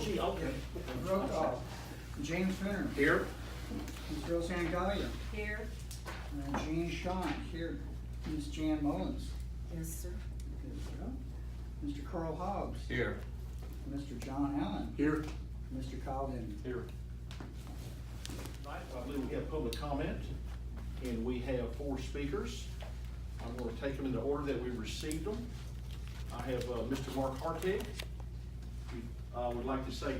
gee, okay. Roll call. James Finner. Here. Ms. Rose Angalia. Here. Jean Sean, here. Ms. Jan Mullins. Yes, sir. Good to go. Mr. Carl Hobbs. Here. Mr. John Allen. Here. Mr. Kyle Denton. Here. Tonight, I believe we have public comment, and we have 4 speakers. I'm going to take them in the order that we received them. I have Mr. Mark Hartig. I would like to say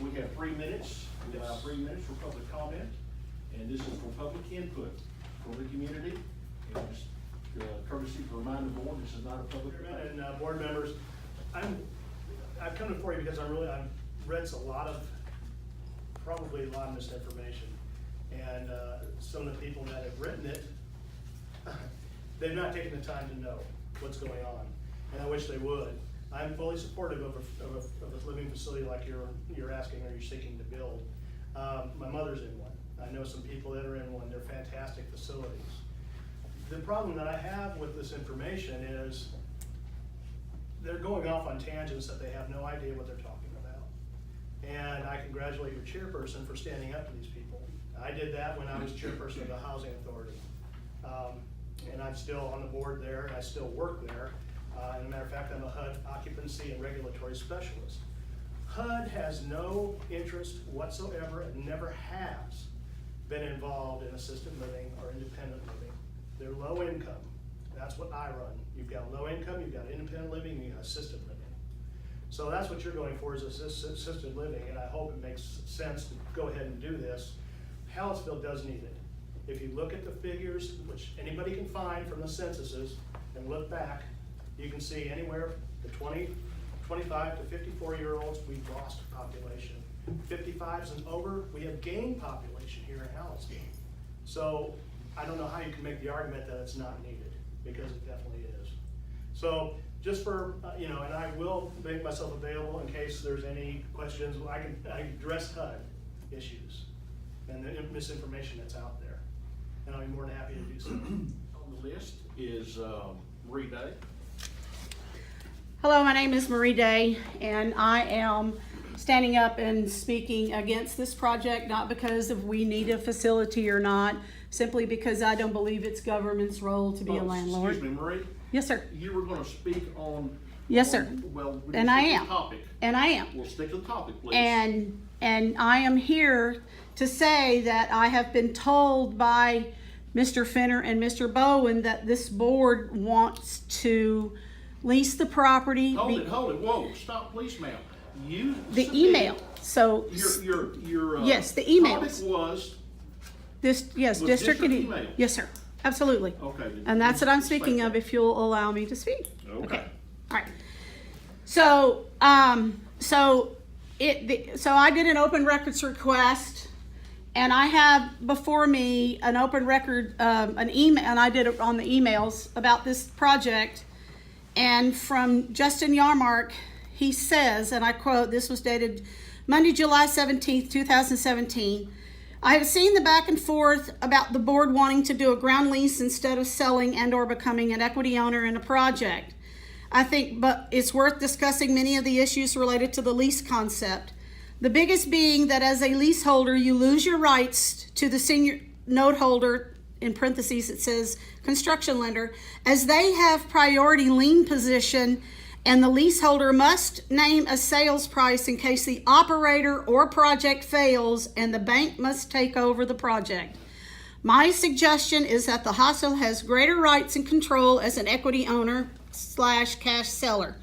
we have 3 minutes. We have 3 minutes for public comment, and this is for public input for the community. And just courtesy to remind the board, this is not a public event. And board members, I've come before you because I've read probably a lot of misinformation. And some of the people that have written it, they've not taken the time to know what's going on, and I wish they would. I'm fully supportive of a living facility like you're asking or you're seeking to build. My mother's in one. I know some people that are in one. They're fantastic facilities. The problem that I have with this information is they're going off on tangents that they have no idea what they're talking about. And I congratulate your chairperson for standing up to these people. I did that when I was chairperson of the Housing Authority. And I'm still on the board there, and I still work there. As a matter of fact, I'm a HUD occupancy and regulatory specialist. HUD has no interest whatsoever and never has been involved in assisted living or independent living. They're low income. That's what I run. You've got low income, you've got independent living, and you've got assisted living. So that's what you're going for, is assisted living, and I hope it makes sense to go ahead and do this. Hallettsville does need it. If you look at the figures, which anybody can find from the censuses, and look back, you can see anywhere the 25 to 54-year-olds, we've lost population. 55s and over, we have gained population here in Hallettsville. So I don't know how you can make the argument that it's not needed, because it definitely is. So just for, and I will make myself available in case there's any questions. I can address HUD issues and the misinformation that's out there, and I'll be more than happy to do so. On the list is Marie Day. Hello, my name is Marie Day, and I am standing up and speaking against this project, not because of we need a facility or not, simply because I don't believe it's government's role to be a landlord. Excuse me, Marie. Yes, sir. You were going to speak on. Yes, sir. Well, we And can I stick to am. the topic. And I am. We'll stick to the topic, please. And I am here to say that I have been told by Mr. Finner and Mr. Bowen that this board wants to lease the property. Hold it, whoa, stop, please, ma'am. You The submitted email. So your yes, the emails. topic was Yes, was district and email. yes, sir, absolutely. Okay. And that's what I'm speaking of. If you'll allow me to speak. Okay. All right. So so I did an open records request, and I have before me an open record, an email, and I did it on the emails about this project. And from Justin Yarmark, he says, and I quote, this was dated Monday, July 17th, 2017. I have seen the back and forth about the board wanting to do a ground lease instead of selling and or becoming an equity owner in a project. I think, but it's worth discussing many of the issues related to the lease concept. The biggest being that as a leaseholder, you lose your rights to the senior note holder, in parentheses it says construction lender, as they have priority lien position, and the leaseholder must name a sales price in case the operator or project fails, and the bank must take over the project. My suggestion is that the hospital has greater rights and control as an equity owner / cash seller.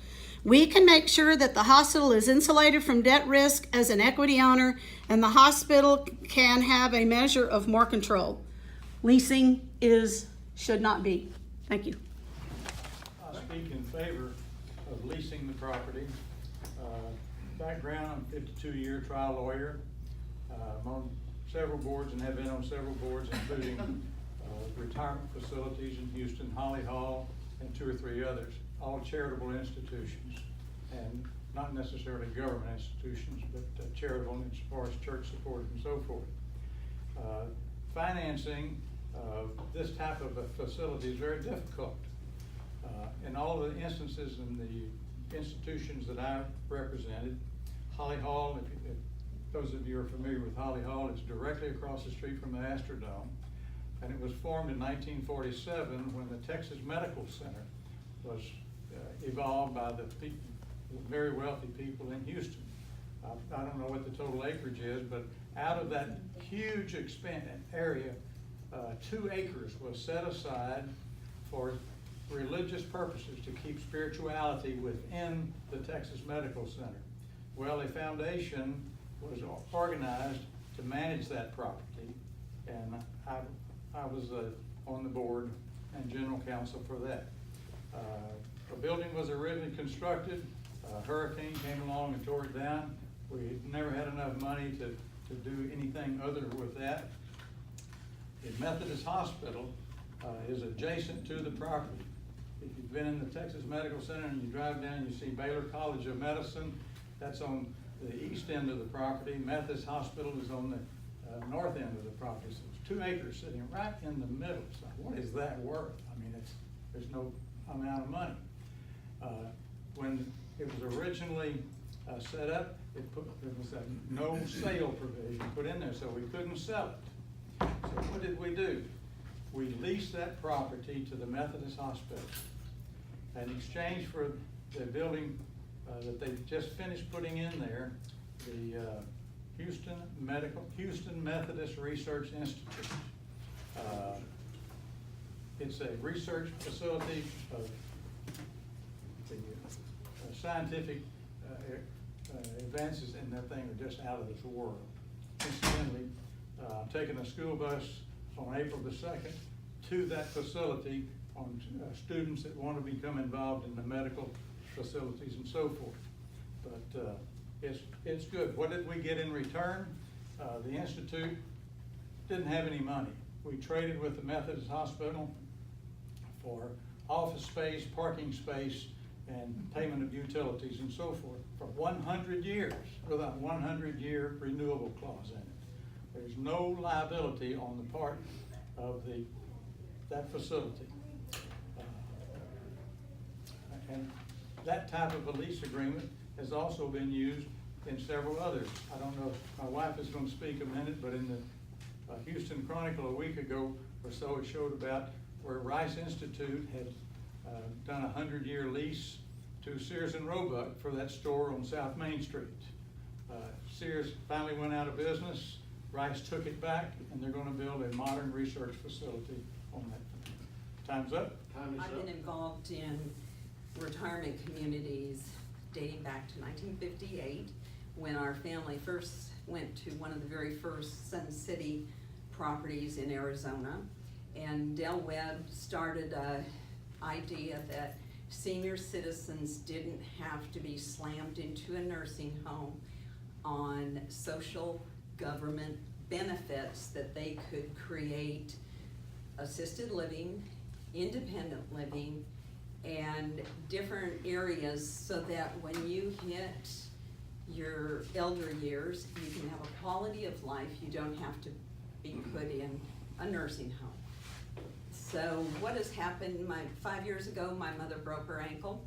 We can make sure that the hospital is insulated from debt risk as an equity owner, and the hospital can have a measure of more control. Leasing should not be. Thank you. I speak in favor of leasing the property. Background, I'm a 52-year trial lawyer. I'm on several boards and have been on several boards, including retirement facilities in Houston, Holly Hall, and 2 or 3 others, all charitable institutions, and not necessarily government institutions, but charitable as far as church supported and so forth. Financing this type of a facility is very difficult. In all of the instances in the institutions that I've represented, Holly Hall, if those of you are familiar with Holly Hall, it's directly across the street from the Astrodome. And it was formed in 1947 when the Texas Medical Center was evolved by the very wealthy people in Houston. I don't know what the total acreage is, but out of that huge area, 2 acres was set aside for religious purposes to keep spirituality within the Texas Medical Center. Well, a foundation was organized to manage that property, and I was on the board and general counsel for that. A building was originally constructed, a hurricane came along and tore it down. We never had enough money to do anything other with that. The Methodist Hospital is adjacent to the property. If you've been in the Texas Medical Center and you drive down, you see Baylor College of Medicine. That's on the east end of the property. Methodist Hospital is on the north end of the property. So it's 2 acres sitting right in the middle. So what is that worth? I mean, there's no amount of money. When it was originally set up, there was a no sale provision put in there, so we couldn't sell it. So what did we do? We leased that property to the Methodist Hospital. In exchange for the building that they just finished putting in there, the Houston Methodist Research Institute. It's a research facility of the scientific advances in that thing are just out of this world. Incidentally, I'm taking a school bus on April the 2nd to that facility on students that want to become involved in the medical facilities and so forth. But it's good. What did we get in return? The Institute didn't have any money. We traded with the Methodist Hospital for office space, parking space, and payment of utilities and so forth for 100 years with a 100-year renewable clause in it. There's no liability on the part of that facility. And that type of a lease agreement has also been used in several others. I don't know if my wife is going to speak a minute, but in the Houston Chronicle a week ago or so, it showed about where Rice Institute had done a 100-year lease to Sears and Roebuck for that store on South Main Street. Sears finally went out of business. Rice took it back, and they're going to build a modern research facility on that. Time's up. Time is up. I've been involved in retirement communities dating back to 1958, when our family first went to one of the very first Sun City properties in Arizona. And Del Webb started an idea that senior citizens didn't have to be slammed into a nursing home on social government benefits, that they could create assisted living, independent living, and different areas so that when you hit your elder years, you can have a quality of life. You don't have to be put in a nursing home. So what has happened, 5 years ago, my mother broke her ankle.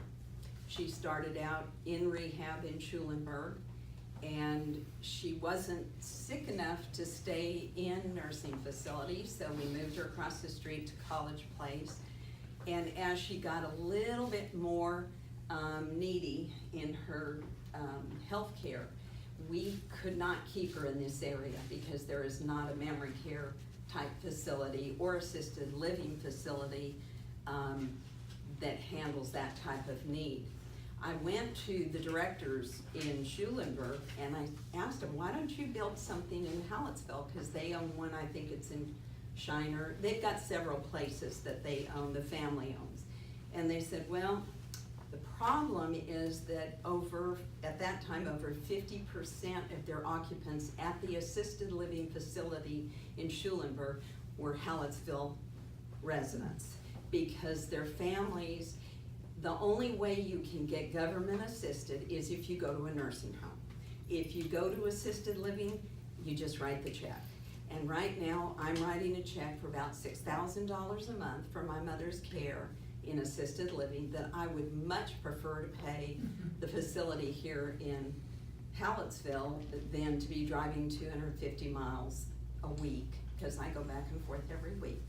She started out in rehab in Schulenburg, and she wasn't sick enough to stay in nursing facilities, so we moved her across the street to College Place. And as she got a little bit more needy in her health care, we could not keep her in this area because there is not a memory care type facility or assisted living facility that handles that type of need. I went to the directors in Schulenburg and I asked them, why don't you build something in Hallettsville? Because they own one, I think it's in Shiner. They've got several places that they own, the family owns. And they said, well, the problem is that at that time, over 50% of their occupants at the assisted living facility in Schulenburg were Hallettsville residents, because their families, the only way you can get government assisted is if you go to a nursing home. If you go to assisted living, you just write the check. And right now, I'm writing a check for about $6,000 a month for my mother's care in assisted living that I would much prefer to pay the facility here in Palletsville than to be driving 250 miles a week, because I go back and forth every week.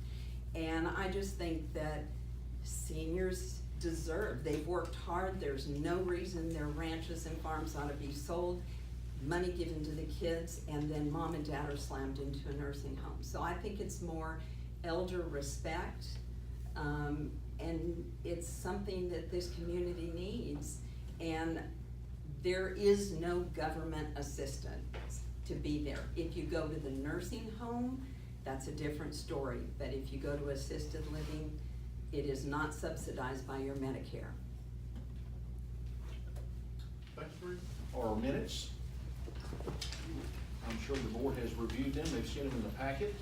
And I just think that seniors deserve, they've worked hard, there's no reason their ranches and farms ought to be sold, money given to the kids, and then mom and dad are slammed into a nursing home. So I think it's more elder respect, and it's something that this community needs. And there is no government assistance to be there. If you go to the nursing home, that's a different story. But if you go to assisted living, it is not subsidized by your Medicare. Thanks, Bruce. Our minutes. I'm sure the board has reviewed them. They've seen them in the packet.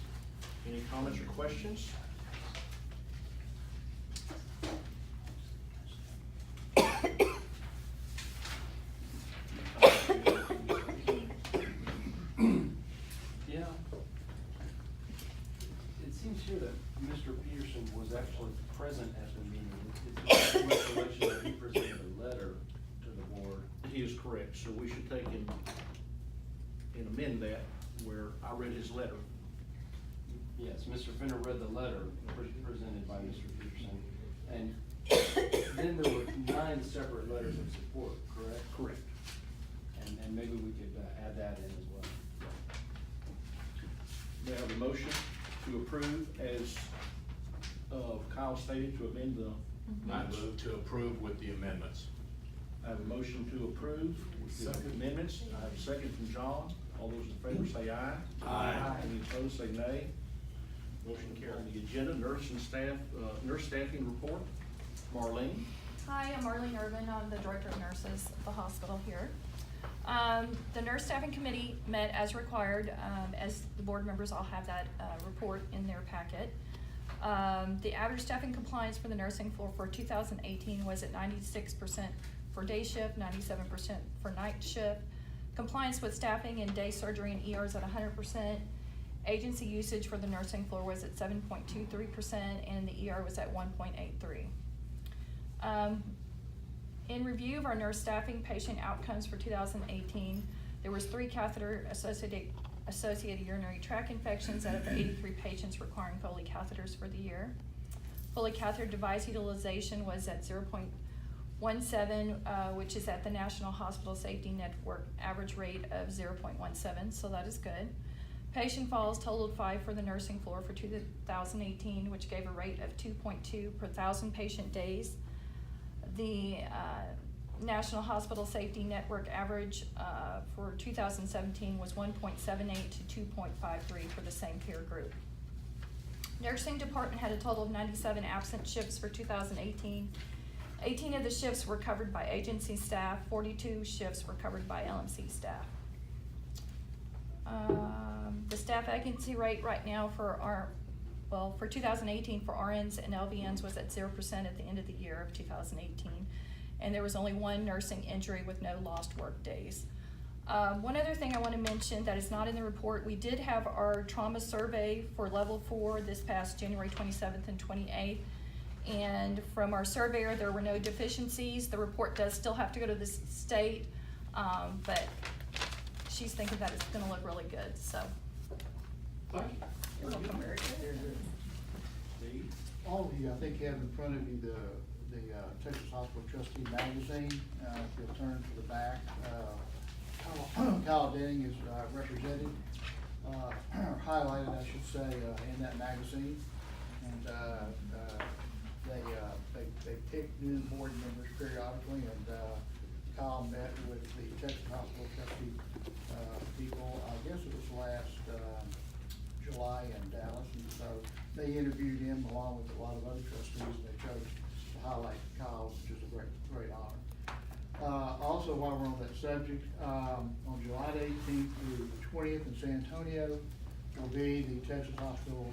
Any comments or questions? Yeah. It seems here that Mr. Peterson was actually present at the meeting. It's my recollection that he presented a letter to the board. He is correct, so we should take and amend that where I read his letter. Yes, Mr. Fenner read the letter presented by Mr. Peterson. And then there were 9 separate letters of support, correct? Correct. And maybe we could add that in as well. May I have a motion to approve as Kyle stated to amend the I move to approve with the amendments. I have a motion to approve with the amendments. I have a second from John. All those in favor say aye. Aye. Any opposed say nay. Motion carried. On the agenda, nurse staffing report. Marlene. Hi, I'm Marlene Irvin. I'm the Director of Nurses at the hospital here. The Nurse Staffing Committee met as required. As the board members all have that report in their packet. The average staffing compliance for the nursing floor for 2018 was at 96% for day shift, 97% for night shift. Compliance with staffing in day surgery and ERs at 100%. Agency usage for the nursing floor was at 7.23%, and the ER was at 1.83. In review of our nurse staffing patient outcomes for 2018, there was 3 catheter associated urinary tract infections out of the 83 patients requiring Foley catheters for the year. Foley catheter device utilization was at 0.17, which is at the National Hospital Safety Network average rate of 0.17, so that is good. Patient falls totaled 5 for the nursing floor for 2018, which gave a rate of 2.2 per 1,000 patient days. The National Hospital Safety Network average for 2017 was 1.78 to 2.53 for the same peer group. Nursing department had a total of 97 absent shifts for 2018. 18 of the shifts were covered by agency staff, 42 shifts were covered by LMC staff. The staff vacancy rate right now for for 2018 for RNs and LVNs was at 0% at the end of the year of 2018. And there was only 1 nursing injury with no lost work days. One other thing I want to mention that is not in the report, we did have our trauma survey for level 4 this past January 27th and 28th. And from our surveyor, there were no deficiencies. The report does still have to go to the state, but she's thinking that it's gonna look really good, so. Thank you. You're welcome. Very good. Steve. All of you, I think you have in front of you the Texas Hospital Trustee Magazine. If you'll turn to the back, Kyle Denning is represented, highlighted, I should say, in that magazine. And they pick new board members periodically, and Kyle met with the Texas Hospital Trustee people, I guess it was last July in Dallas, and so they interviewed him along with a lot of other trustees, and they chose to highlight Kyle, which is a great honor. Also, while we're on that subject, on July 18th through the 20th in San Antonio will be the Texas Hospital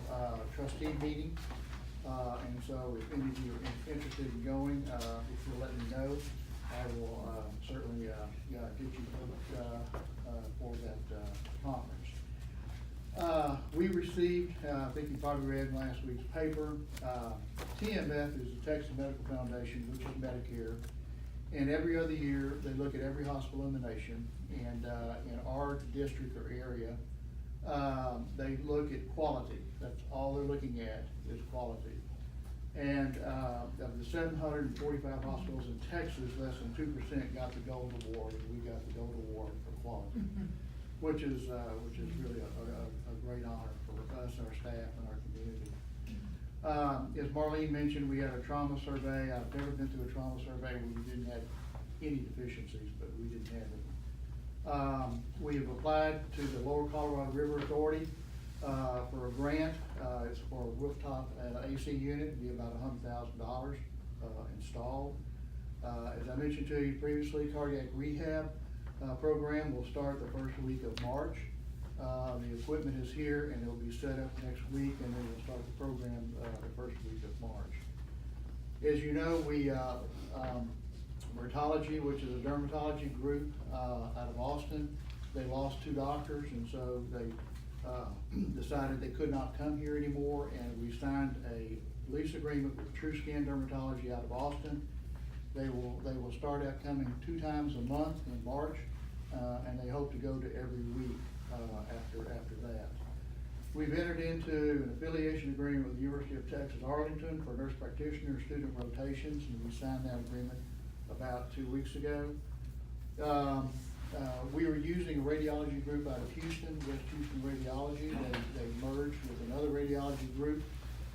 trustee meeting. And so if any of you are interested in going, if you'll let me know, I will certainly get you booked for that conference. We received, I think you probably read in last week's paper, TMF is the Texas Medical Foundation, which is Medicare. And every other year, they look at every hospital in the nation And in our district or area, they look at quality. That's all they're looking at is quality. And of the 745 hospitals in Texas, less than 2% got the gold award, and we got the gold award for quality, which is really a great honor for us, our staff, and our community. As Marlene mentioned, we had a trauma survey. I've never been through a trauma survey where we didn't have any deficiencies, but we didn't have any. We have applied to the Lower Colorado River Authority for a grant. It's for a rooftop AC unit. It'd be about $100,000 installed. As I mentioned to you previously, cardiac rehab program will start the first week of March. The equipment is here and it'll be set up next week, and then we'll start the program the first week of March. As you know, we Dermatology, which is a dermatology group out of Austin, they lost 2 doctors, and so they decided they could not come here anymore, and we signed a lease agreement with True Skin Dermatology out of Austin. They will start out coming 2 times a month in March, and they hope to go to every week after that. We've entered into an affiliation agreement with the University of Texas Arlington for nurse practitioner student rotations, and we signed that agreement about 2 weeks ago. We were using a radiology group out of Houston, West Houston Radiology. They merged with another radiology group.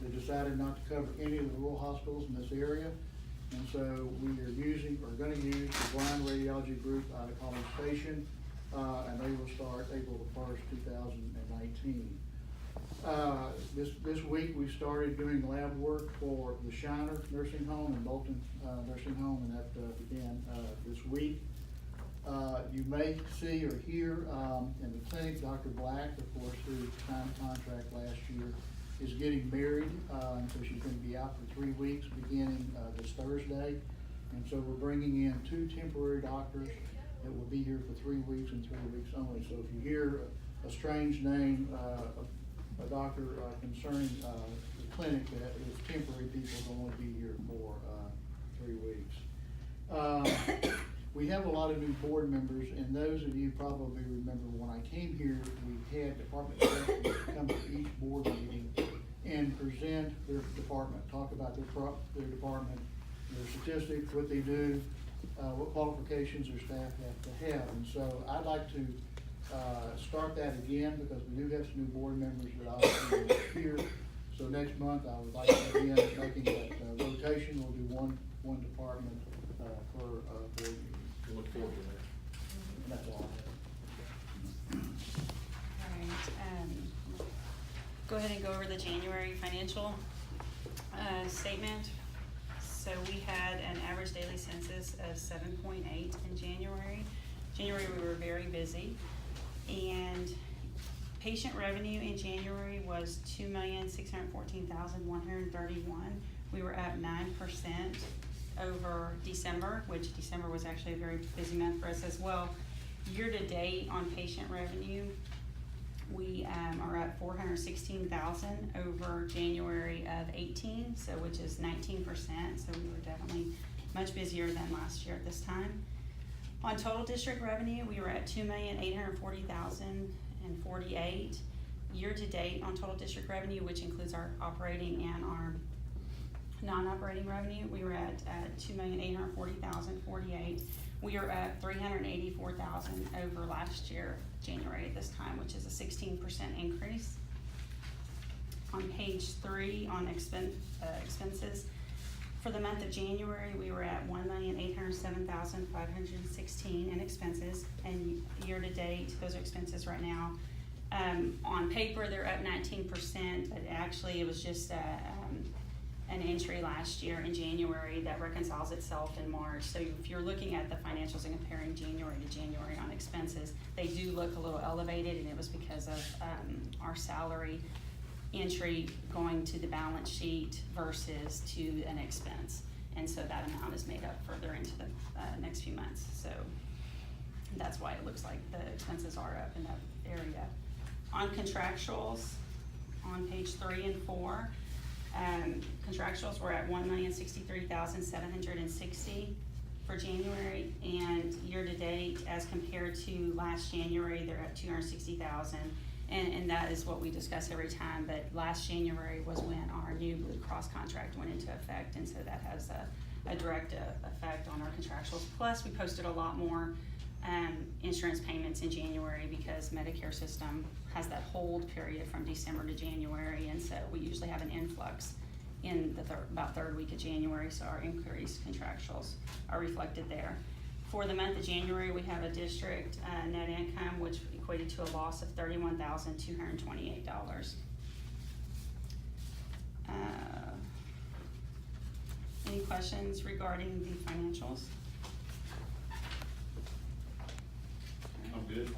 They decided not to cover any of the rural hospitals in this area. And so we are gonna use the blind radiology group out of College Station, and they will start April the 1st, 2019. This week we started doing lab work for the Shiner Nursing Home and Bolton Nursing Home, and that began this week. You may see or hear in the clinic, Dr. Black, of course, who signed a contract last year, is getting married, and so she's going to be out for 3 weeks beginning this Thursday. And so we're bringing in 2 temporary doctors that will be here for 3 weeks and 3 weeks only. So if you hear a strange name, a doctor concerning the clinic, that is temporary, people will only be here for 3 weeks. We have a lot of new board members, and those of you probably remember when I came here, we had department directors come to each board meeting and present their department, talk about their department, their statistics, what they do, what qualifications their staff have to have. And so I'd like to start that again, because we do have some new board members that obviously are here. So next month, I would like to begin making that rotation. We'll do one department per board meeting. We look forward to that. And that's all I have. Alright, go ahead and go over the January financial statement. So we had an average daily census of 7.8 in January. January we were very busy, and patient revenue in January was $2,614,131. We were up 9% over December, which December was actually a very busy month for us as well. Year to date on patient revenue, we are up $416,000 over January of 18, so which is 19%. So we were definitely much busier than last year at this time. On total district revenue, we were at $2,840,048. Year to date on total district revenue, which includes our operating and our non-operating revenue, we were at $2,840,048. We are at $384,000 over last year, January at this time, which is a 16% increase. On page 3, on expenses, for the month of January, we were at $1,807,516 in expenses, and year to date, those are expenses right now. On paper, they're up 19%, but actually it was just an entry last year in January that reconciles itself in March. So if you're looking at the financials and comparing January to January on expenses, they do look a little elevated, and it was because of our salary entry going to the balance sheet versus to an expense. And so that amount is made up further into the next few months. So that's why it looks like the expenses are up in that area. On contractuals, on page 3 and 4, contractuals were at $1,063,760 for January, and year-to-date, as compared to last January, they're at 260,000. And that is what we discuss every time, but last January was when our new Blue Cross contract went into effect, and so that has a direct effect on our contractuals. Plus, we posted a lot more insurance payments in January because Medicare system has that hold period from December to January, and so we usually have an influx in the about third week of January, so our increased contractuals are reflected there. For the month of January, we have a district net income, which equated to a loss of $31,228. Any questions regarding the financials? I'm good.